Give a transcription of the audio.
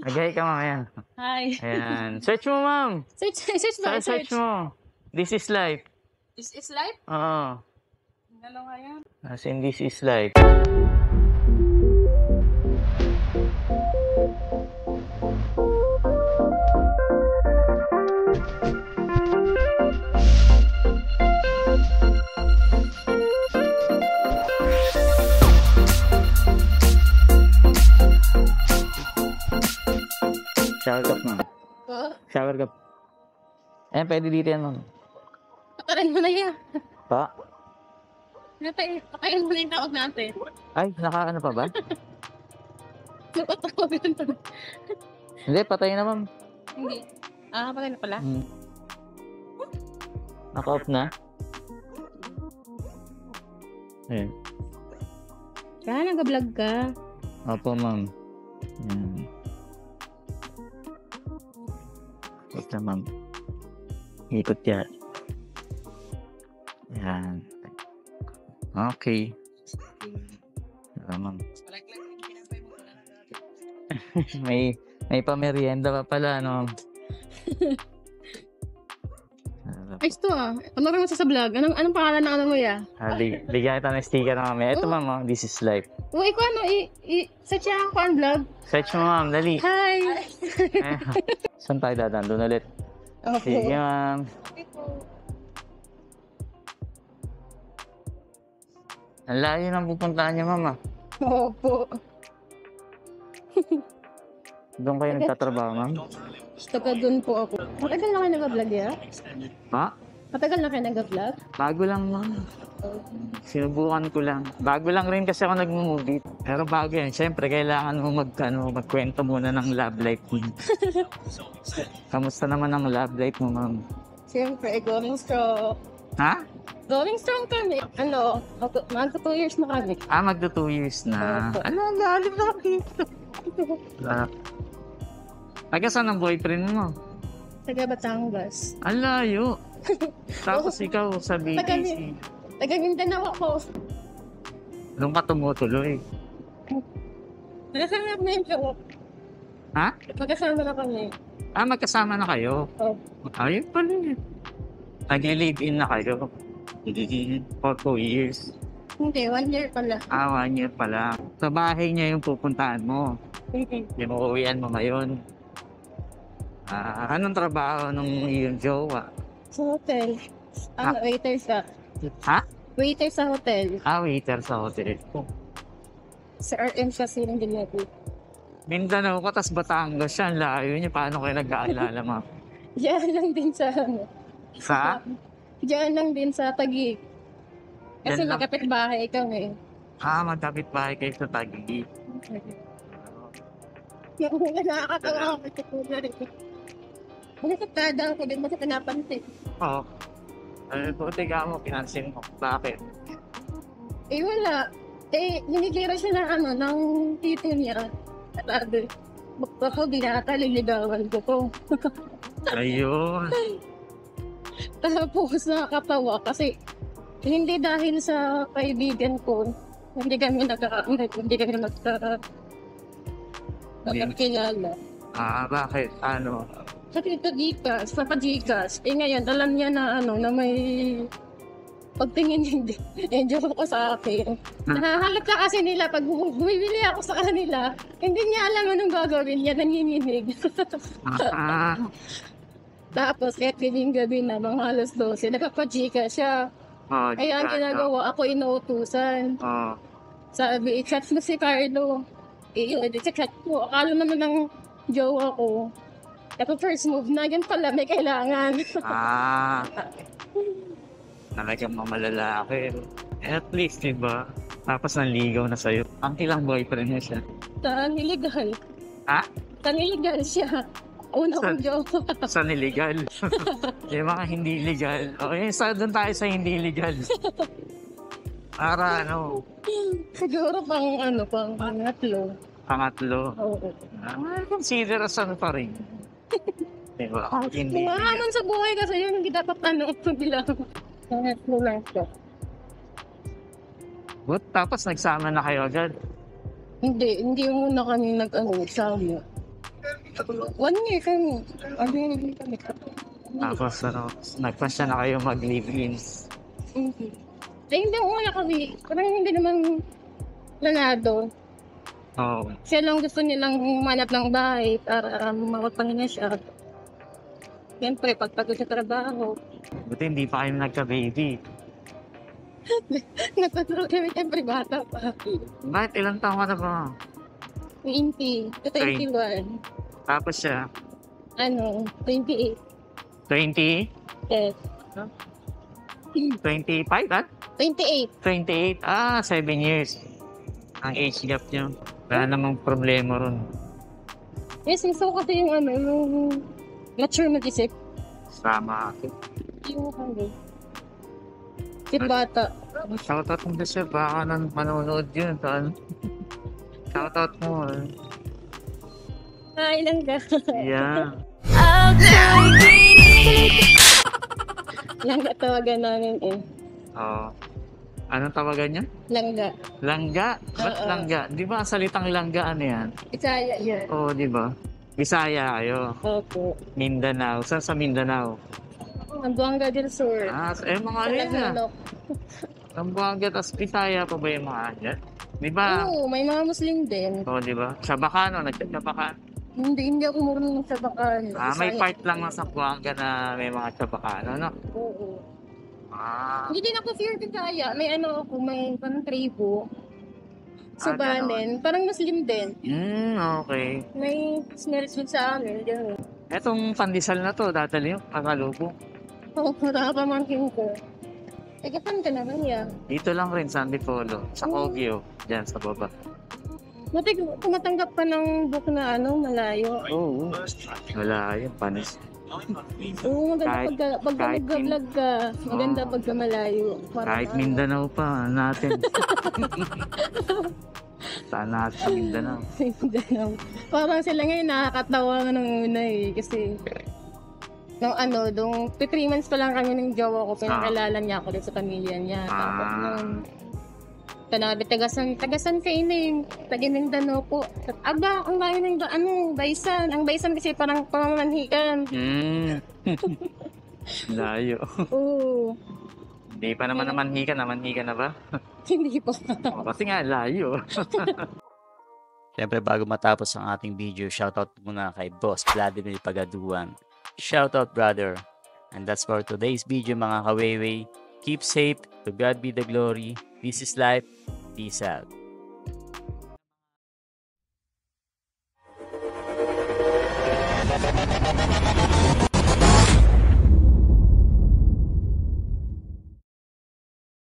Mag-hi ka, ma'am. Ayan. Hi. Ayan. Search mo, ma'am. Search ba? Search mo. This is life. This is life? Oo. Ano nga yan? As in, this is life. Shower cup, ma'am. Oo. Shower cup. Ayan, pwede dito yan, ma'am. Patarin mo na yan. Pa? Patayin mo na yung tawag natin. Ay, naka-ano pa ba? Napatawag yun. Hindi, patay na, ma'am. Hindi. Ah, patay na pala. Naka-off na. Ayan. Kaya nag-vlog ka. Opo, ma'am. Ito, ma'am. Ikot yan. Yan. Okay. Ma'am. may pamerienda pa pala, no? Ay, ito Ano ka sa vlog? Anong pangalan ng ano mo ya? Bigyan kita ng sticker na kami. Ito, ma'am, oh, this is life. Uy, ko search yan ko ang vlog. Search mo, ma'am. Dali. Hi! Saan tayo dadaan? Doon ulit. Okay. Sige, ma'am. Ang layo ng pupuntahan niya, ma'am, ah. Opo. Doon kayo nagtatrabaho, ma'am? Taga doon po ako. Matagal na kayo nag-vlog ya? Ha? Matagal na kayo nag-vlog? Bago lang, ma'am. Sinubukan ko lang. Bago lang rin kasi ako nag-movie. Pero bago yan. Siyempre, kailangan mo magkwento muna ng love life mo. Kamusta naman ang love life mo, ma'am? Siyempre, going strong. Ha? Going strong kami. Magto 2 years na kami. Ah, magto 2 years na. Opo. Ano, ang lalim na dito. Taga saan ang boyfriend mo? Taga Batangas. Ang layo. Tapos ikaw sa BTC. Taga Mindanao ako. Doon ka tumutuloy. Nagkasama na yung jowa. Ha? Magkasama na kami. Ah, magkasama na kayo? Oh. Ayun pala eh. Nag-live-in na kayo? For 2 years. Hindi, 1 year pala. Ah, 1 year pala. Sa bahay niya yung pupuntahan mo. Yung uuwian mo ngayon. Ah, anong trabaho nung iyong jowa? Sa hotel. Waiter sa... Ha? Waiter sa hotel. Ah, waiter sa hotel. Sa RM kasi ng Diliati. Mindanao ko, tas Batangas siya. Ang layo niya. Paano kayo nag-aalala, ma'am? Diyan lang din sa... Sa? Diyan lang din sa Taguig. Kasi Yan lang. magkapit bahay kami. Ah, magkapit bahay kayo sa Taguig. Yung nakakatawa ako kasi kuya rin. Nakakatadaan ko din kasi pinapansin. Oo. Buti ka mo, pinansin mo. Bakit? Eh wala. Eh, hinikira siya ng ng tito niya. At ako liligawan ko to. Ayun. Tapos nakakatawa kasi hindi dahil sa kaibigan ko, hindi kami magkakilala. Ah, bakit? Ano? Kasi ito Gcash, Gcash. Eh ngayon, alam niya na na may pagtingin hindi. Enjoy ko sa akin. Nahahalata kasi nila pag bumibili ako sa kanila, hindi niya alam anong gagawin niya, nanginginig. Ah, Tapos, kahit gabi na, mga alas 12, nagpapa-Gcash siya. oh, Ay, ang ginagawa, ako inuutusan. Oh, Sabi, i-chat mo si Carlo. I-chat ko. Akala naman ng jowa ko. Tapos first move na, yan pala, may kailangan. ah. Talagang mamalalaki. At least, diba? Tapos nanligaw na sa'yo. Ang ilang boyfriend niya siya? Saan illegal? Ha? Saan illegal siya? Una kong jowa. Sa illegal. Yung mga hindi legal. Okay, doon tayo sa hindi legal. Para ano? Siguro pang pangatlo. Pangatlo. Oo. Consider as ano pa rin. Diba? Hindi Mga legal. hamon sa buhay kasi yun, hindi dapat bilang. Pangatlo lang siya. But, tapos nagsama na kayo agad. Hindi muna kami nag-sama. 1 year kami. Ano yun kami? Tapos ano, nagpasya na kayo mag-live-in. Mhm. Eh, hindi wala kami. Parang hindi naman planado. Oo. Siya lang gusto nilang humanap ng bahay para makapagpahinga siya. Siyempre, pagpagod sa trabaho. Buti hindi pa kayo nagka-baby. Nagpaturo kami siyempre bata pa. Bakit ilang taon ka na ba? 20, 21, Tapos siya, 28. 20? Yes. 25 ah? 28. 28? 7 years. Ang age gap niyo. Wala namang problema ron. Yes, gusto ko kasi yung mature mag-isip. Sama ako. Yung si bata. Shoutout mo na siya. Baka manonood yun. Shoutout mo. Ilan ka? Yeah. Langga tawagan namin eh. Oo. Anong tawagan niya? Langga. Langga? Ba't Oo. langga? Di ba ang salitang langga ano yan? Isaya yan. Oo, di ba? Bisaya kayo. Opo. Mindanao. Saan sa Mindanao? Ambuanga del Sur. Mga ano yan ah. Tagalog. Zamboanga, tas Bisaya pa ba yung mga dyan? Di ba? Oo, may mga Muslim din. Oo, di ba? Chabacano, nagka-Chabacano. Hindi ako marunong sa bakan. May part lang ng Zamboanga na may mga Chabacano, no? Oo. Hindi Hindi din ako pure Bisaya. May may parang tribo. Subanen. ganon. Parang Muslim din. Okay. May smell sa amin. Gano'n. Etong pandesal na to, dadali yung kakalubong. Oo, nakapamangkin ko. Tagapan ka naman yan. Dito lang rin, San Dipolo. Sa Kogyo. Diyan, sa baba. Buti tumatanggap pa ng book na malayo. Oo. Wala yun, panis. Oo, maganda pag kahit nag-vlog ka. Maganda Oo. pagka malayo. Kahit Mindanao pa, natin. Saan natin sa Mindanao? Mindanao. Parang sila ngayon nakakatawa nung una eh. Kasi nung 3 months pa lang kami ng jowa ko, pinakilala niya ako sa pamilya niya. Tapos nung kanabi, tagasan kayo na yung taga Mindanao po. Aba, ang layo ng Baisan. Ang Baisan kasi parang pamamanhikan. Layo. Oo. Hindi pa naman namanhika na ba? Hindi po. Kasi nga, layo. Siyempre bago matapos ang ating video, shoutout muna kay Boss Vladimir Pagaduan. Shoutout brother. And that's for today's video mga kawewe. Keep safe. To God be the glory. This is life. Peace out.